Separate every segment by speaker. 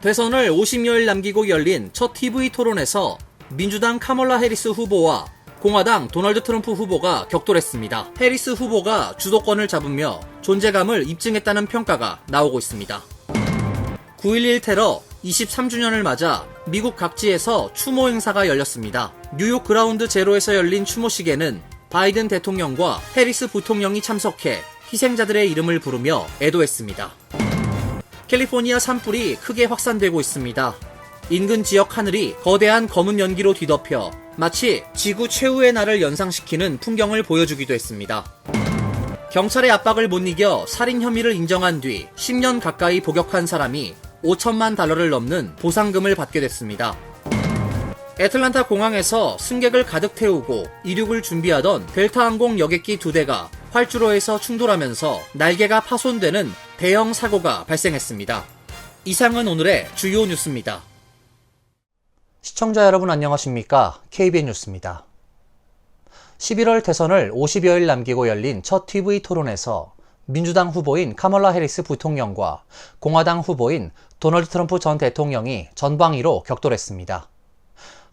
Speaker 1: 대선을 50여일 남기고 열린 첫 TV 토론에서 민주당 카멀라 해리스 후보와 공화당 도널드 트럼프 후보가 격돌했습니다. 해리스 후보가 주도권을 잡으며 존재감을 입증했다는 평가가 나오고 있습니다. 9.11 테러 23주년을 맞아 미국 각지에서 추모 행사가 열렸습니다. 뉴욕 그라운드 제로에서 열린 추모식에는 바이든 대통령과 해리스 부통령이 참석해 희생자들의 이름을 부르며 애도했습니다. 캘리포니아 산불이 크게 확산되고 있습니다. 인근 지역 하늘이 거대한 검은 연기로 뒤덮여 마치 지구 최후의 날을 연상시키는 풍경을 보여주기도 했습니다. 경찰의 압박을 못 이겨 살인 혐의를 인정한 뒤 10년 가까이 복역한 사람이 5천만 달러를 넘는 보상금을 받게 됐습니다. 애틀란타 공항에서 승객을 가득 태우고 이륙을 준비하던 델타 항공 여객기 2대가 활주로에서 충돌하면서 날개가 파손되는 대형 사고가 발생했습니다. 이상은 오늘의 주요 뉴스입니다.
Speaker 2: 시청자 여러분 안녕하십니까? KBN 뉴스입니다. 11월 대선을 50여일 남기고 열린 첫 TV 토론에서 민주당 후보인 카멀라 해리스 부통령과 공화당 후보인 도널드 트럼프 전 대통령이 전방위로 격돌했습니다.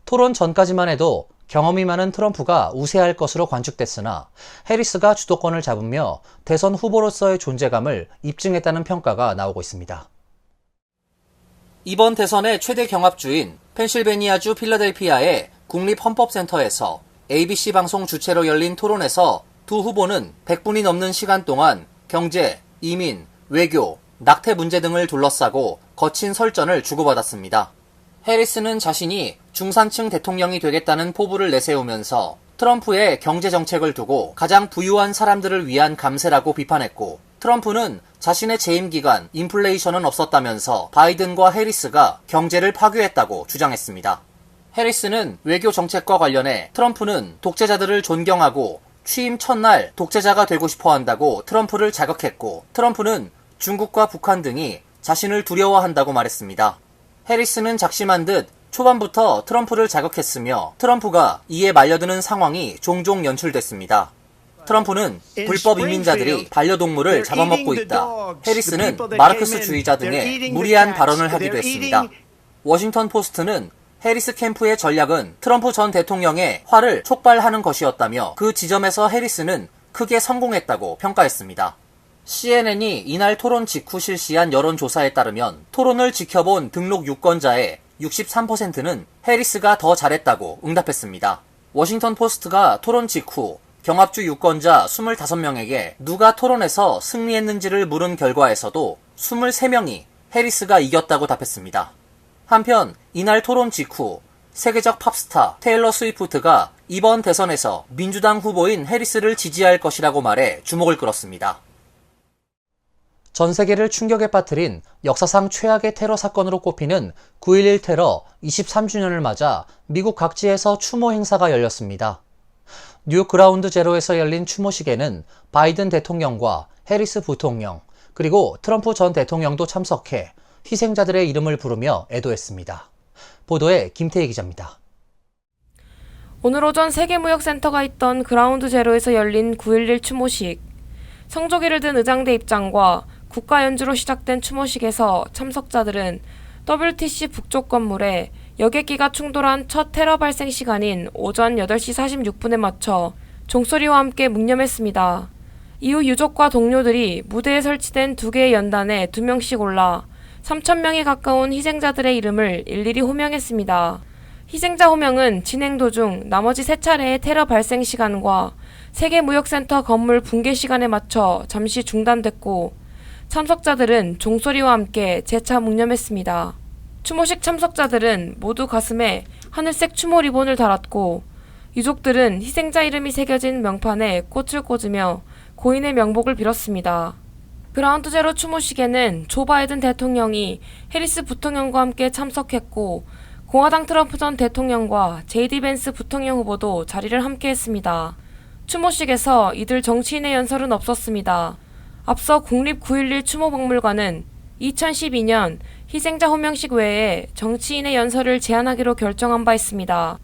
Speaker 2: 토론 전까지만 해도 경험이 많은 트럼프가 우세할 것으로 관측됐으나 해리스가 주도권을 잡으며 대선 후보로서의 존재감을 입증했다는 평가가 나오고 있습니다.
Speaker 1: 이번 대선의 최대 경합주인 펜실베니아주 필라델피아의 국립헌법센터에서 ABC 방송 주최로 열린 토론에서 두 후보는 100분이 넘는 시간 동안 경제, 이민, 외교, 낙태 문제 등을 둘러싸고 거친 설전을 주고받았습니다. 해리스는 자신이 중산층 대통령이 되겠다는 포부를 내세우면서 트럼프의 경제 정책을 두고 가장 부유한 사람들을 위한 감세라고 비판했고, 트럼프는 자신의 재임 기간 인플레이션은 없었다면서 바이든과 해리스가 경제를 파괴했다고 주장했습니다. 해리스는 외교 정책과 관련해 트럼프는 독재자들을 존경하고 취임 첫날 독재자가 되고 싶어 한다고 트럼프를 자극했고, 트럼프는 중국과 북한 등이 자신을 두려워한다고 말했습니다. 해리스는 작심한 듯 초반부터 트럼프를 자극했으며 트럼프가 이에 말려드는 상황이 종종 연출됐습니다. 트럼프는 불법 이민자들이 반려동물을 잡아먹고 있다. 해리스는 마르크스주의자 등의 무리한 발언을 하기도 했습니다. 워싱턴 포스트는 해리스 캠프의 전략은 트럼프 전 대통령의 화를 촉발하는 것이었다며 그 지점에서 해리스는 크게 성공했다고 평가했습니다. CNN이 이날 토론 직후 실시한 여론조사에 따르면 토론을 지켜본 등록 유권자의 63%는 해리스가 더 잘했다고 응답했습니다. 워싱턴 포스트가 토론 직후 경합주 유권자 25명에게 누가 토론에서 승리했는지를 물은 결과에서도 23명이 해리스가 이겼다고 답했습니다. 한편 이날 토론 직후 세계적 팝스타 테일러 스위프트가 이번 대선에서 민주당 후보인 해리스를 지지할 것이라고 말해 주목을 끌었습니다.
Speaker 2: 전 세계를 충격에 빠뜨린 역사상 최악의 테러 사건으로 꼽히는 9.11 테러 23주년을 맞아 미국 각지에서 추모 행사가 열렸습니다. 뉴욕 그라운드 제로에서 열린 추모식에는 바이든 대통령과 해리스 부통령, 그리고 트럼프 전 대통령도 참석해 희생자들의 이름을 부르며 애도했습니다. 보도에 김태희 기자입니다.
Speaker 3: 오늘 오전 세계무역센터가 있던 그라운드 제로에서 열린 9.11 추모식. 성조기를 든 의장대 입장과 국가 연주로 시작된 추모식에서 참석자들은 WTC 북쪽 건물에 여객기가 충돌한 첫 테러 발생 시간인 오전 8시 46분에 맞춰 종소리와 함께 묵념했습니다. 이후 유족과 동료들이 무대에 설치된 2개의 연단에 2명씩 올라 3,000명에 가까운 희생자들의 이름을 일일이 호명했습니다. 희생자 호명은 진행 도중 나머지 3차례의 테러 발생 시간과 세계무역센터 건물 붕괴 시간에 맞춰 잠시 중단됐고, 참석자들은 종소리와 함께 재차 묵념했습니다. 추모식 참석자들은 모두 가슴에 하늘색 추모 리본을 달았고, 유족들은 희생자 이름이 새겨진 명판에 꽃을 꽂으며 고인의 명복을 빌었습니다. 그라운드 제로 추모식에는 조 바이든 대통령이 해리스 부통령과 함께 참석했고, 공화당 트럼프 전 대통령과 JD 벤스 부통령 후보도 자리를 함께 했습니다. 추모식에서 이들 정치인의 연설은 없었습니다. 앞서 국립 9.11 추모박물관은 2012년 희생자 호명식 외에 정치인의 연설을 제한하기로 결정한 바 있습니다.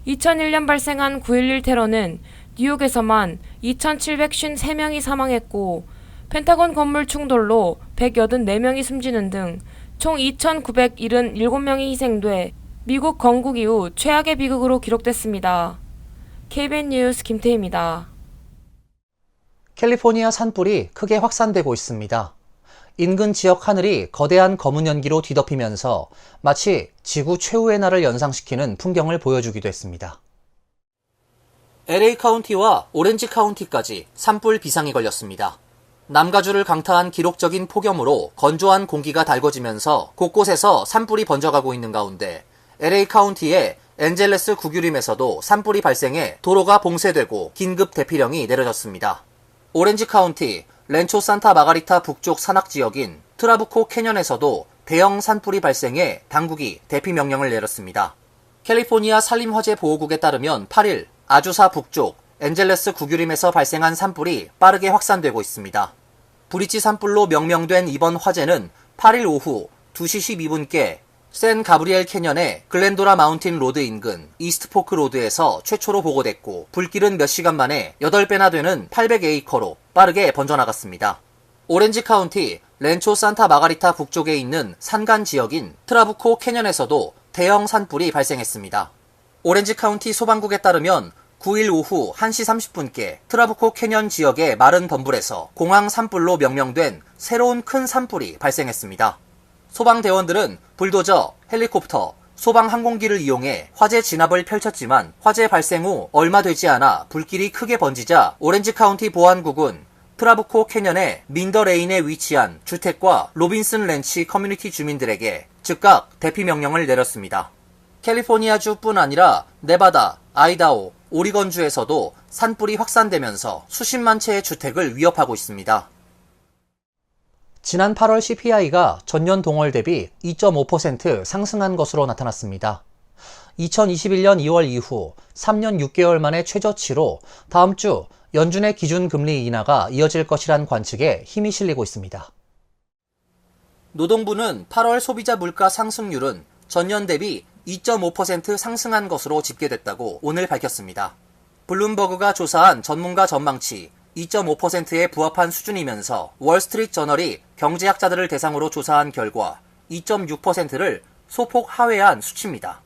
Speaker 3: 2001년 발생한 9.11 테러는 뉴욕에서만 2,753명이 사망했고, 펜타곤 건물 충돌로 184명이 숨지는 등 총 2,977명이 희생돼 미국 건국 이후 최악의 비극으로 기록됐습니다. KBN 뉴스 김태희입니다.
Speaker 2: 캘리포니아 산불이 크게 확산되고 있습니다. 인근 지역 하늘이 거대한 검은 연기로 뒤덮이면서 마치 지구 최후의 날을 연상시키는 풍경을 보여주기도 했습니다.
Speaker 1: LA 카운티와 오렌지 카운티까지 산불 비상이 걸렸습니다. 남가주를 강타한 기록적인 폭염으로 건조한 공기가 달궈지면서 곳곳에서 산불이 번져가고 있는 가운데 LA 카운티의 엔젤레스 구규림에서도 산불이 발생해 도로가 봉쇄되고 긴급 대피령이 내려졌습니다. 오렌지 카운티 렌초 산타 마가리타 북쪽 산악 지역인 트라부코 캐년에서도 대형 산불이 발생해 당국이 대피 명령을 내렸습니다. 캘리포니아 산림화재보호국에 따르면 8일 아주사 북쪽 엔젤레스 구규림에서 발생한 산불이 빠르게 확산되고 있습니다. 브릿지 산불로 명명된 이번 화재는 8일 오후 2시 12분께 샌 가브리엘 캐년의 글렌도라 마운틴 로드 인근 이스트포크 로드에서 최초로 보고됐고 불길은 몇 시간 만에 8배나 되는 800에이커로 빠르게 번져나갔습니다. 오렌지 카운티 렌초 산타 마가리타 북쪽에 있는 산간 지역인 트라부코 캐년에서도 대형 산불이 발생했습니다. 오렌지 카운티 소방국에 따르면 9일 오후 1시 30분께 트라부코 캐년 지역의 마른 덤불에서 공황 산불로 명명된 새로운 큰 산불이 발생했습니다. 소방대원들은 불도저, 헬리콥터, 소방 항공기를 이용해 화재 진압을 펼쳤지만 화재 발생 후 얼마 되지 않아 불길이 크게 번지자 오렌지 카운티 보안국은 트라부코 캐년의 민더레인에 위치한 주택과 로빈슨 렌치 커뮤니티 주민들에게 즉각 대피 명령을 내렸습니다. 캘리포니아주뿐 아니라 네바다, 아이다호, 오리건주에서도 산불이 확산되면서 수십만 채의 주택을 위협하고 있습니다.
Speaker 2: 지난 8월 CPI가 전년 동월 대비 2.5% 상승한 것으로 나타났습니다. 2021년 2월 이후 3년 6개월 만의 최저치로 다음 주 연준의 기준금리 인하가 이어질 것이란 관측에 힘이 실리고 있습니다.
Speaker 1: 노동부는 8월 소비자 물가 상승률은 전년 대비 2.5% 상승한 것으로 집계됐다고 오늘 밝혔습니다. 블룸버그가 조사한 전문가 전망치 2.5%에 부합한 수준이면서 월스트리트 저널이 경제학자들을 대상으로 조사한 결과 2.6%를 소폭 하회한 수치입니다.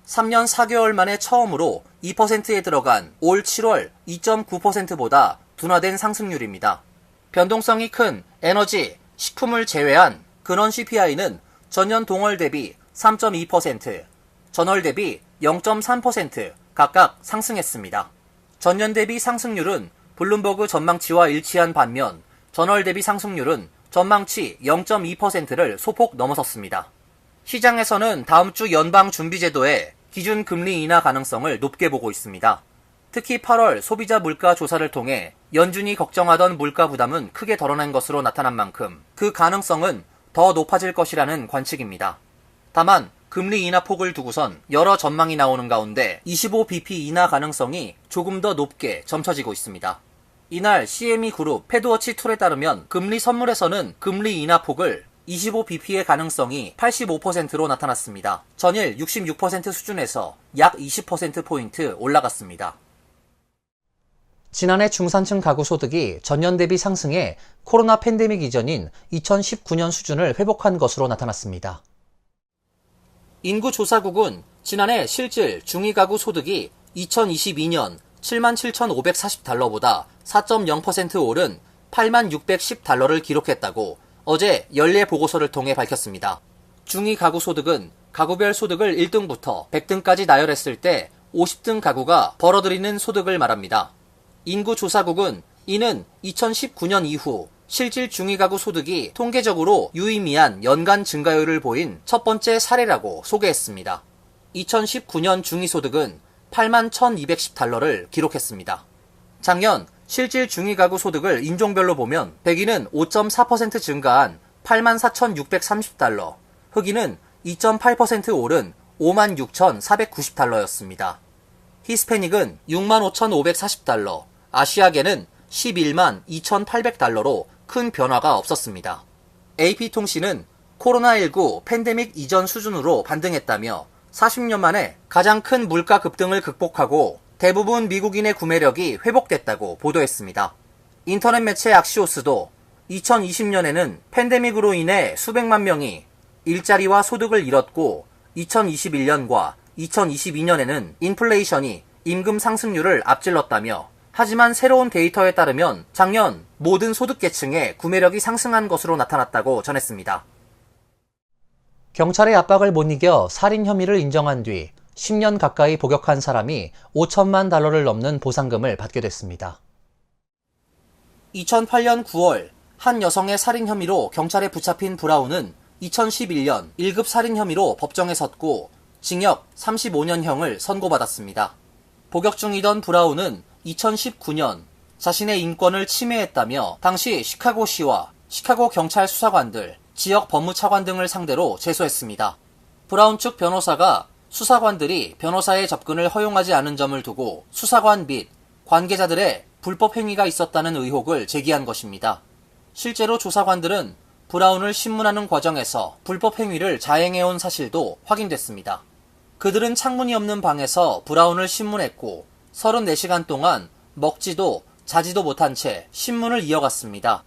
Speaker 1: 3년 4개월 만에 처음으로 2%에 들어간 올 7월 2.9%보다 둔화된 상승률입니다. 변동성이 큰 에너지, 식품을 제외한 근원 CPI는 전년 동월 대비 3.2%, 전월 대비 0.3% 각각 상승했습니다. 전년 대비 상승률은 블룸버그 전망치와 일치한 반면 전월 대비 상승률은 전망치 0.2%를 소폭 넘어섰습니다. 시장에서는 다음 주 연방준비제도의 기준금리 인하 가능성을 높게 보고 있습니다. 특히 8월 소비자 물가 조사를 통해 연준이 걱정하던 물가 부담은 크게 덜어낸 것으로 나타난 만큼 그 가능성은 더 높아질 것이라는 관측입니다. 다만 금리 인하 폭을 두고선 여러 전망이 나오는 가운데 25bp 인하 가능성이 조금 더 높게 점쳐지고 있습니다. 이날 CME 그룹 패드워치 툴에 따르면 금리 선물에서는 금리 인하 폭을 25bp의 가능성이 85%로 나타났습니다. 전일 66% 수준에서 약 20%포인트 올라갔습니다.
Speaker 2: 지난해 중산층 가구 소득이 전년 대비 상승해 코로나 팬데믹 이전인 2019년 수준을 회복한 것으로 나타났습니다.
Speaker 1: 인구조사국은 지난해 실질 중위가구 소득이 2022년 77,540달러보다 4.0% 오른 86,610달러를 기록했다고 어제 연례 보고서를 통해 밝혔습니다. 중위가구 소득은 가구별 소득을 1등부터 100등까지 나열했을 때 50등 가구가 벌어들이는 소득을 말합니다. 인구조사국은 이는 2019년 이후 실질 중위가구 소득이 통계적으로 유의미한 연간 증가율을 보인 첫 번째 사례라고 소개했습니다. 2019년 중위소득은 81,210달러를 기록했습니다. 작년 실질 중위가구 소득을 인종별로 보면 백인은 5.4% 증가한 84,630달러, 흑인은 2.8% 오른 56,490달러였습니다. 히스패닉은 65,540달러, 아시아계는 11만 2,800달러로 큰 변화가 없었습니다. AP통신은 코로나19 팬데믹 이전 수준으로 반등했다며 40년 만에 가장 큰 물가 급등을 극복하고 대부분 미국인의 구매력이 회복됐다고 보도했습니다. 인터넷 매체 악시오스도 2020년에는 팬데믹으로 인해 수백만 명이 일자리와 소득을 잃었고 2021년과 2022년에는 인플레이션이 임금 상승률을 앞질렀다며, 하지만 새로운 데이터에 따르면 작년 모든 소득계층의 구매력이 상승한 것으로 나타났다고 전했습니다.
Speaker 2: 경찰의 압박을 못 이겨 살인 혐의를 인정한 뒤 10년 가까이 복역한 사람이 5천만 달러를 넘는 보상금을 받게 됐습니다.
Speaker 1: 2008년 9월 한 여성의 살인 혐의로 경찰에 붙잡힌 브라운은 2011년 1급 살인 혐의로 법정에 섰고 징역 35년형을 선고받았습니다. 복역 중이던 브라운은 2019년 자신의 인권을 침해했다며 당시 시카고시와 시카고 경찰 수사관들, 지역 법무차관 등을 상대로 제소했습니다. 브라운 측 변호사가 수사관들이 변호사의 접근을 허용하지 않은 점을 두고 수사관 및 관계자들의 불법 행위가 있었다는 의혹을 제기한 것입니다. 실제로 조사관들은 브라운을 신문하는 과정에서 불법 행위를 자행해온 사실도 확인됐습니다. 그들은 창문이 없는 방에서 브라운을 신문했고 34시간 동안 먹지도 자지도 못한 채 신문을 이어갔습니다.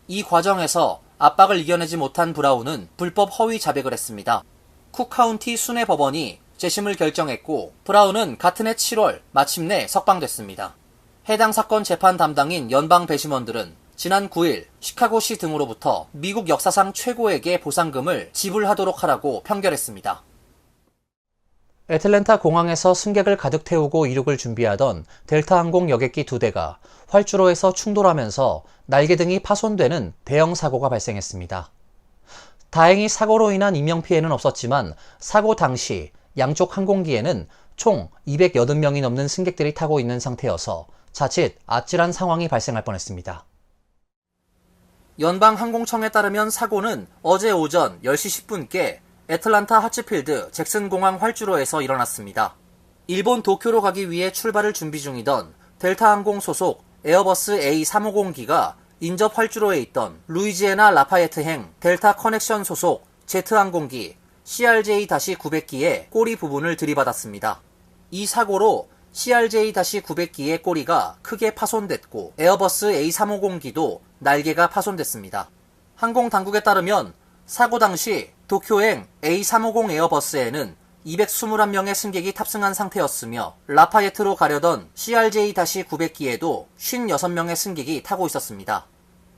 Speaker 1: 이 과정에서 압박을 이겨내지 못한 브라운은 불법 허위 자백을 했습니다. 쿡카운티 순회법원이 재심을 결정했고 브라운은 같은 해 7월 마침내 석방됐습니다. 해당 사건 재판 담당인 연방 배심원들은 지난 9일 시카고시 등으로부터 미국 역사상 최고액의 보상금을 지불하도록 하라고 편결했습니다.
Speaker 2: 애틀랜타 공항에서 승객을 가득 태우고 이륙을 준비하던 델타 항공 여객기 2대가 활주로에서 충돌하면서 날개 등이 파손되는 대형 사고가 발생했습니다. 다행히 사고로 인한 인명피해는 없었지만 사고 당시 양쪽 항공기에는 총 280명이 넘는 승객들이 타고 있는 상태여서 자칫 아찔한 상황이 발생할 뻔했습니다.
Speaker 1: 연방항공청에 따르면 사고는 어제 오전 10시 10분께 애틀란타 하츠필드 잭슨공항 활주로에서 일어났습니다. 일본 도쿄로 가기 위해 출발을 준비 중이던 델타항공 소속 에어버스 A350기가 인접 활주로에 있던 루이지애나 라파예트행 델타 커넥션 소속 제트항공기 CRJ-900기의 꼬리 부분을 들이받았습니다. 이 사고로 CRJ-900기의 꼬리가 크게 파손됐고 에어버스 A350기도 날개가 파손됐습니다. 항공당국에 따르면 사고 당시 도쿄행 A350 에어버스에는 221명의 승객이 탑승한 상태였으며 라파예트로 가려던 CRJ-900기에도 56명의 승객이 타고 있었습니다.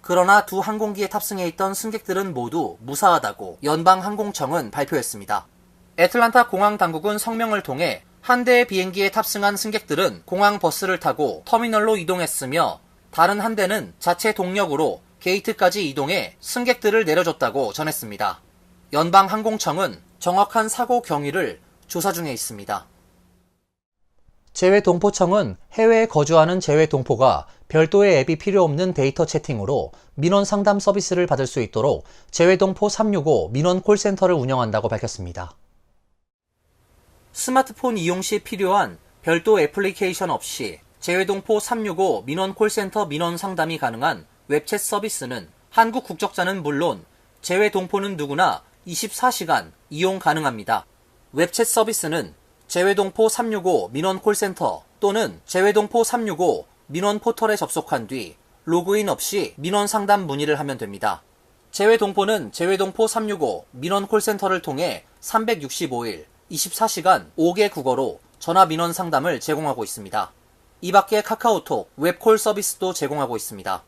Speaker 1: 그러나 두 항공기에 탑승해 있던 승객들은 모두 무사하다고 연방항공청은 발표했습니다. 애틀란타 공항 당국은 성명을 통해 한 대의 비행기에 탑승한 승객들은 공항 버스를 타고 터미널로 이동했으며 다른 한 대는 자체 동력으로 게이트까지 이동해 승객들을 내려줬다고 전했습니다. 연방항공청은 정확한 사고 경위를 조사 중에 있습니다.
Speaker 2: 재외동포청은 해외에 거주하는 재외동포가 별도의 앱이 필요 없는 데이터 채팅으로 민원 상담 서비스를 받을 수 있도록 재외동포 365 민원 콜센터를 운영한다고 밝혔습니다.
Speaker 1: 스마트폰 이용 시 필요한 별도 애플리케이션 없이 재외동포 365 민원 콜센터 민원 상담이 가능한 웹챗 서비스는 한국 국적자는 물론 재외동포는 누구나 24시간 이용 가능합니다. 웹챗 서비스는 재외동포 365 민원 콜센터 또는 재외동포 365 민원 포털에 접속한 뒤 로그인 없이 민원 상담 문의를 하면 됩니다. 재외동포는 재외동포 365 민원 콜센터를 통해 365일 24시간 5개 국어로 전화 민원 상담을 제공하고 있습니다. 이 밖에 카카오톡, 웹콜 서비스도 제공하고 있습니다.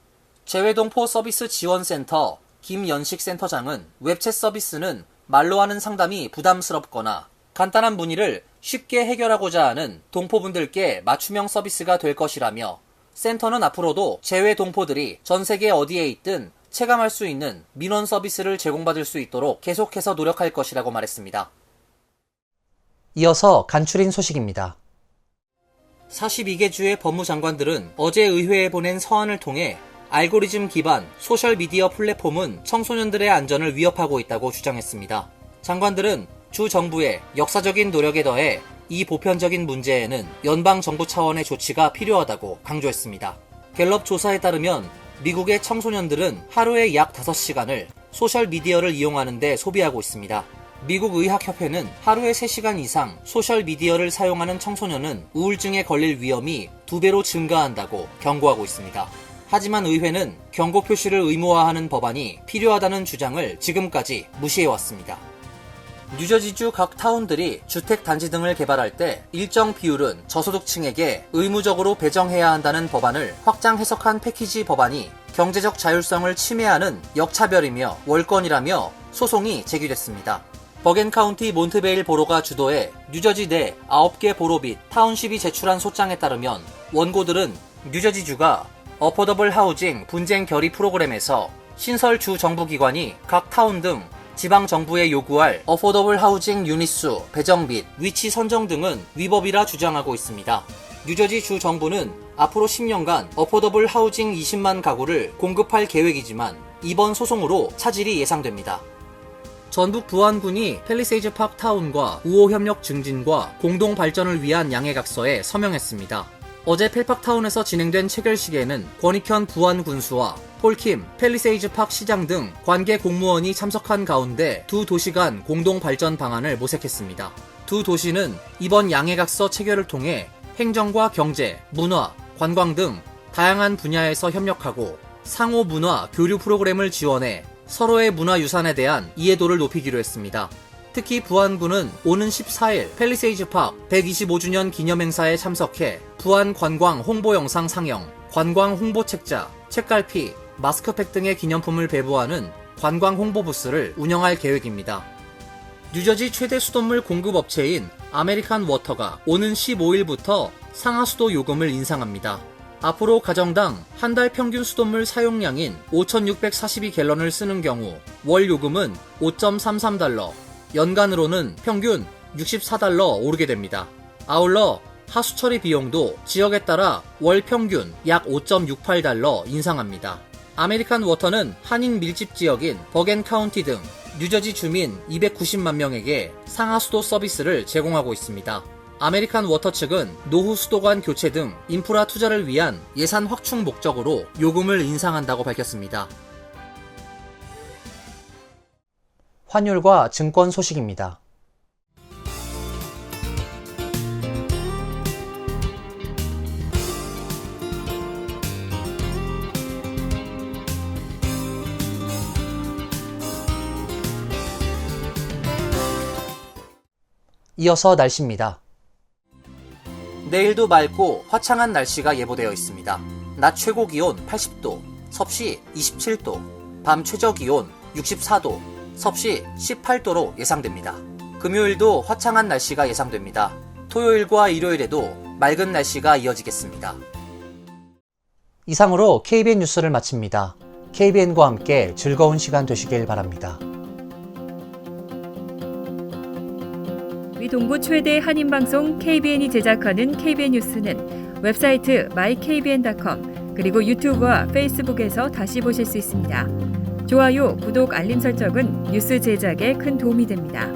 Speaker 1: 재외동포 서비스 지원센터 김연식 센터장은 웹챗 서비스는 말로 하는 상담이 부담스럽거나 간단한 문의를 쉽게 해결하고자 하는 동포분들께 맞춤형 서비스가 될 것이라며 센터는 앞으로도 재외동포들이 전 세계 어디에 있든 체감할 수 있는 민원 서비스를 제공받을 수 있도록 계속해서 노력할 것이라고 말했습니다.
Speaker 2: 이어서 간추린 소식입니다.
Speaker 1: 42개 주의 법무장관들은 어제 의회에 보낸 서한을 통해 알고리즘 기반 소셜미디어 플랫폼은 청소년들의 안전을 위협하고 있다고 주장했습니다. 장관들은 주 정부의 역사적인 노력에 더해 이 보편적인 문제에는 연방정부 차원의 조치가 필요하다고 강조했습니다. 갤럽 조사에 따르면 미국의 청소년들은 하루에 약 5시간을 소셜미디어를 이용하는 데 소비하고 있습니다. 미국 의학협회는 하루에 3시간 이상 소셜미디어를 사용하는 청소년은 우울증에 걸릴 위험이 2배로 증가한다고 경고하고 있습니다. 하지만 의회는 경고 표시를 의무화하는 법안이 필요하다는 주장을 지금까지 무시해왔습니다. 뉴저지주 각 타운들이 주택 단지 등을 개발할 때 일정 비율은 저소득층에게 의무적으로 배정해야 한다는 법안을 확장 해석한 패키지 법안이 경제적 자율성을 침해하는 역차별이며 월권이라며 소송이 제기됐습니다. 버겐 카운티 몬트베일 보로가 주도해 뉴저지 내 9개 보로 및 타운십이 제출한 소장에 따르면 원고들은 뉴저지주가 어포더블 하우징 분쟁 결의 프로그램에서 신설 주 정부기관이 각 타운 등 지방정부에 요구할 어포더블 하우징 유닛수 배정 및 위치 선정 등은 위법이라 주장하고 있습니다. 뉴저지 주 정부는 앞으로 10년간 어포더블 하우징 20만 가구를 공급할 계획이지만 이번 소송으로 차질이 예상됩니다. 전북 부안군이 팰리세이즈 파크 타운과 우호 협력 증진과 공동 발전을 위한 양해각서에 서명했습니다. 어제 펠팍타운에서 진행된 체결식에는 권익현 부안군수와 폴킴 팰리세이즈 파크 시장 등 관계 공무원이 참석한 가운데 두 도시 간 공동 발전 방안을 모색했습니다. 두 도시는 이번 양해각서 체결을 통해 행정과 경제, 문화, 관광 등 다양한 분야에서 협력하고 상호 문화 교류 프로그램을 지원해 서로의 문화유산에 대한 이해도를 높이기로 했습니다. 특히 부안군은 오는 14일 팰리세이즈 파크 125주년 기념행사에 참석해 부안 관광 홍보 영상 상영, 관광 홍보 책자, 책갈피, 마스크팩 등의 기념품을 배부하는 관광 홍보 부스를 운영할 계획입니다. 뉴저지 최대 수돗물 공급 업체인 아메리칸 워터가 오는 15일부터 상하수도 요금을 인상합니다. 앞으로 가정당 한 달 평균 수돗물 사용량인 5,642갤런을 쓰는 경우 월 요금은 5.33달러, 연간으로는 평균 64달러 오르게 됩니다. 아울러 하수처리 비용도 지역에 따라 월 평균 약 5.68달러 인상합니다. 아메리칸 워터는 한인 밀집 지역인 버겐 카운티 등 뉴저지 주민 290만 명에게 상하수도 서비스를 제공하고 있습니다. 아메리칸 워터 측은 노후 수도관 교체 등 인프라 투자를 위한 예산 확충 목적으로 요금을 인상한다고 밝혔습니다.
Speaker 2: 환율과 증권 소식입니다. 이어서 날씨입니다.
Speaker 1: 내일도 맑고 화창한 날씨가 예보되어 있습니다. 낮 최고 기온 80도, 섭씨 27도, 밤 최저 기온 64도, 섭씨 18도로 예상됩니다. 금요일도 화창한 날씨가 예상됩니다. 토요일과 일요일에도 맑은 날씨가 이어지겠습니다.
Speaker 2: 이상으로 KBN 뉴스를 마칩니다. KBN과 함께 즐거운 시간 되시길 바랍니다.
Speaker 4: 동부 최대 한인방송 KBN이 제작하는 KBN 뉴스는 웹사이트 mykbn.com 그리고 유튜브와 페이스북에서 다시 보실 수 있습니다. 좋아요, 구독, 알림 설정은 뉴스 제작에 큰 도움이 됩니다.